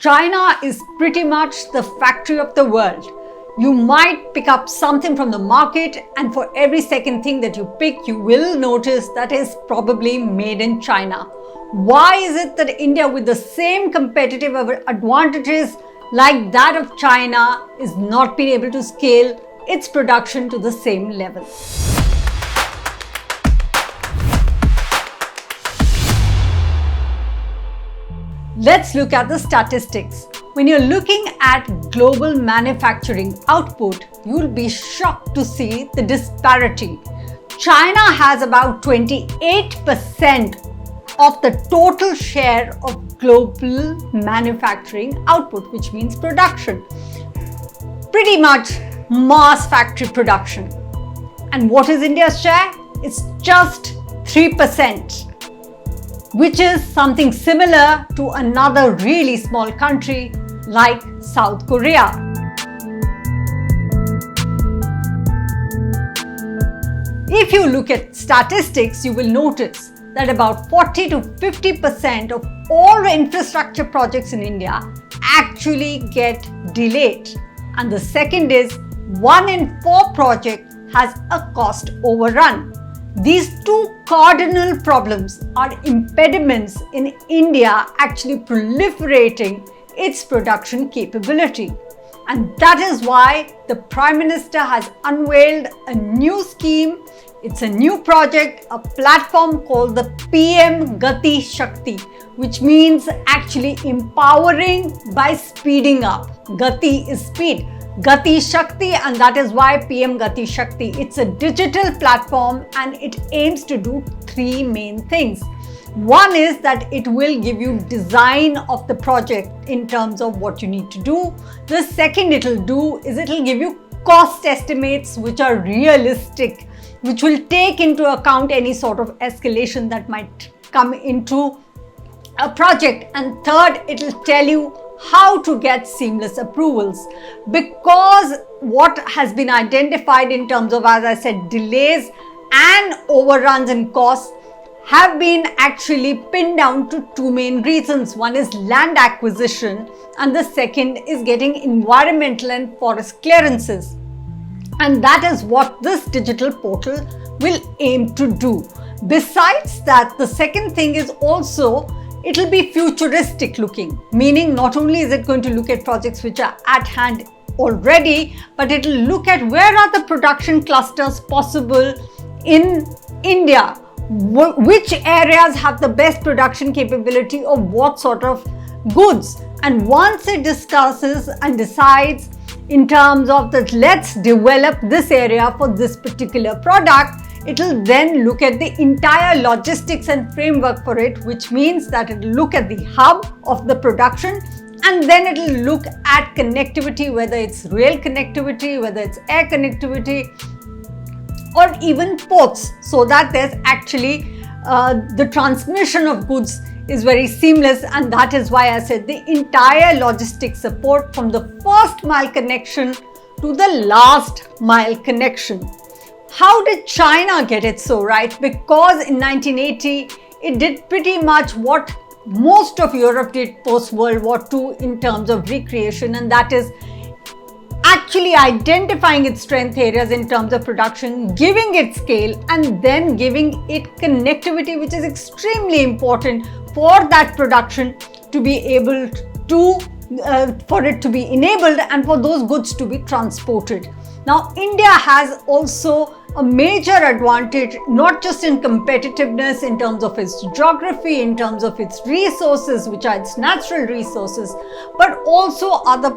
China is pretty much the factory of the world. You might pick up something from the market, and for every second thing that you pick, you will notice that is probably made in China. Why is it that India, with the same competitive advantages like that of China, is not being able to scale its production to the same level? Let's look at the statistics. When you're looking at global manufacturing output, you'll be shocked to see the disparity. China has about 28% of the total share of global manufacturing output, which means production. Pretty much mass factory production. And what is India's share? It's just 3%. Which is something similar to another really small country like South Korea. If you look at statistics, you will notice that about 40 to 50% of all infrastructure projects in India actually get delayed. And the second is 1 in 4 projects has a cost overrun. These two cardinal problems are impediments in India actually proliferating its production capability. And that is why the Prime Minister has unveiled a new scheme. It's a new project, a platform called the PM Gati Shakti, which means actually empowering by speeding up. Gati is speed. Gati Shakti, and that is why PM Gati Shakti. It's a digital platform and it aims to do 3 main things. One is that it will give you design of the project in terms of what you need to do. The second it will do is it will give you cost estimates which are realistic, which will take into account any sort of escalation that might come into a project. And third, it will tell you how to get seamless approvals, because what has been identified in terms of, as I said, delays and overruns in costs have been actually pinned down to 2 main reasons. One is land acquisition and the second is getting environmental and forest clearances. And that is what this digital portal will aim to do. Besides that, the second thing is also it will be futuristic looking, meaning not only is it going to look at projects which are at hand already, but it will look at where are the production clusters possible in India, which areas have the best production capability of what sort of goods. And once it discusses and decides in terms of that, let's develop this area for this particular product, it will then look at the entire logistics and framework for it, which means that it will look at the hub of the production, and then it will look at connectivity, whether it's rail connectivity, whether it's air connectivity, or even ports, so that there's actually the transmission of goods is very seamless. And that is why I said the entire logistics support from the first mile connection to the last mile connection. How did China get it so right? Because in 1980, it did pretty much what most of Europe did post-World War II in terms of recreation, and that is actually identifying its strength areas in terms of production, giving it scale, and then giving it connectivity, which is extremely important for that production to be able to, for it to be enabled and for those goods to be transported. Now, India has also a major advantage, not just in competitiveness in terms of its geography, in terms of its resources, which are its natural resources, but also other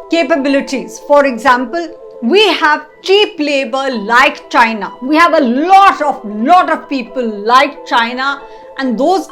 capabilities. For example, we have cheap labor like China. We have a lot of people like China, and those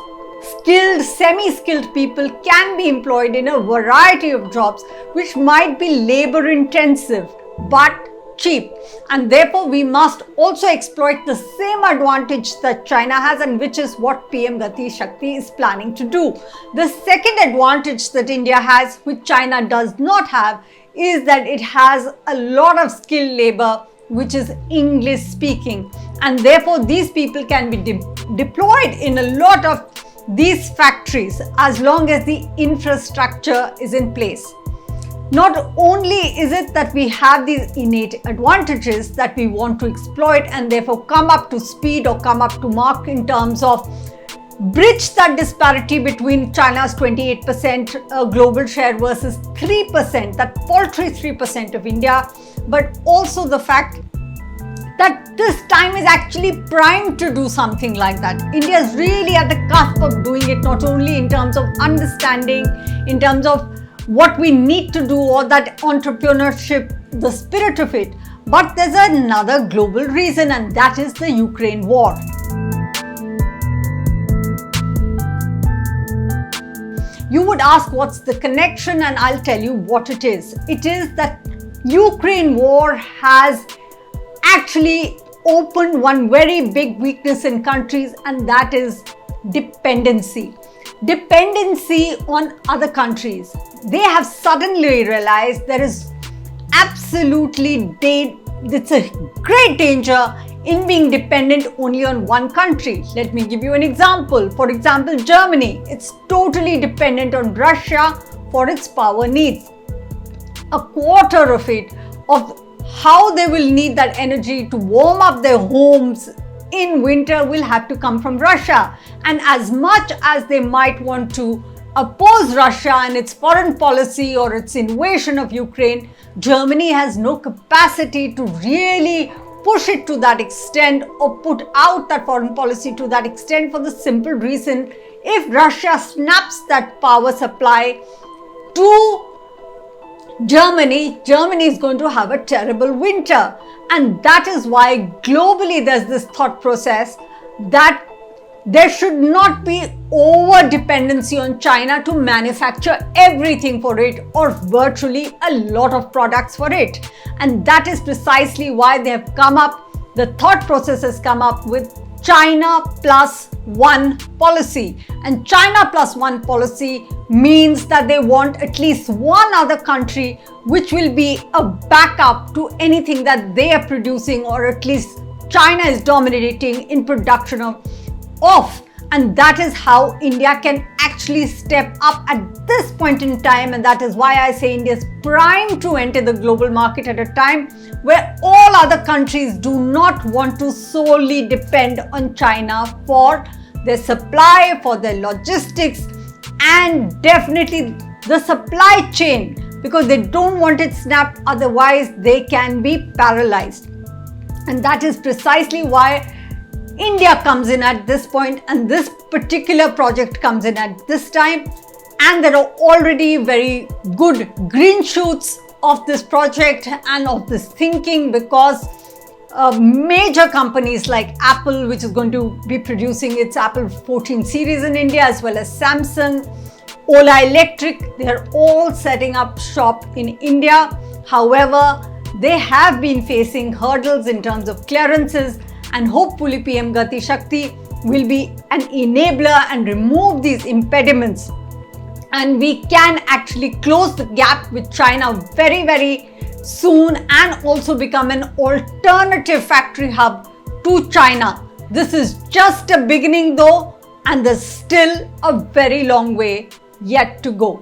skilled, semi-skilled people can be employed in a variety of jobs which might be labor intensive but cheap, and therefore we must also exploit the same advantage that China has, and which is what PM Gati Shakti is planning to do. The second advantage that India has, which China does not have, is that it has a lot of skilled labor which is English speaking, and therefore these people can be deployed in a lot of these factories as long as the infrastructure is in place. Not only is it that we have these innate advantages that we want to exploit and therefore come up to speed or come up to mark in terms of bridge that disparity between China's 28% global share versus 3%, that paltry 3% of India, but also the fact that this time is actually primed to do something like that. India is really at the cusp of doing it, not only in terms of understanding, in terms of what we need to do or that entrepreneurship, the spirit of it, but there's another global reason, and that is the Ukraine war. You would ask what's the connection, and I'll tell you what it is. It is that Ukraine war has actually opened one very big weakness in countries, and that is dependency. Dependency on other countries. They have suddenly realized there is absolutely it's a great danger in being dependent only on one country. Let me give you an example. For example, Germany. It's totally dependent on Russia for its power needs. A quarter of it, of how they will need that energy to warm up their homes in winter, will have to come from Russia. And as much as they might want to oppose Russia and its foreign policy or its invasion of Ukraine, Germany has no capacity to really push it to that extent or put out that foreign policy to that extent, for the simple reason, if Russia snaps that power supply to Germany is going to have a terrible winter. And that is why globally there's this thought process that there should not be over dependency on China to manufacture everything for it or virtually a lot of products for it. And that is precisely why they have come up, the thought process has come up with China plus one policy. And China plus one policy means that they want at least one other country which will be a backup to anything that they are producing, or at least China is dominating in production of. And that is how India can actually step up at this point in time, and that is why I say India is primed to enter the global market at a time where all other countries do not want to solely depend on China for their supply, for their logistics, and definitely the supply chain, because they don't want it snapped, otherwise they can be paralyzed. And that is precisely why India comes in at this point, and this particular project comes in at this time. And there are already very good green shoots of this project and of this thinking, because major companies like Apple, which is going to be producing its Apple 14 series in India, as well as Samsung, Ola Electric, they are all setting up shop in India. However, they have been facing hurdles in terms of clearances, and hopefully PM Gati Shakti will be an enabler and remove these impediments. And we can actually close the gap with China very, very soon, and also become an alternative factory hub to China. This is just a beginning though, and there's still a very long way yet to go.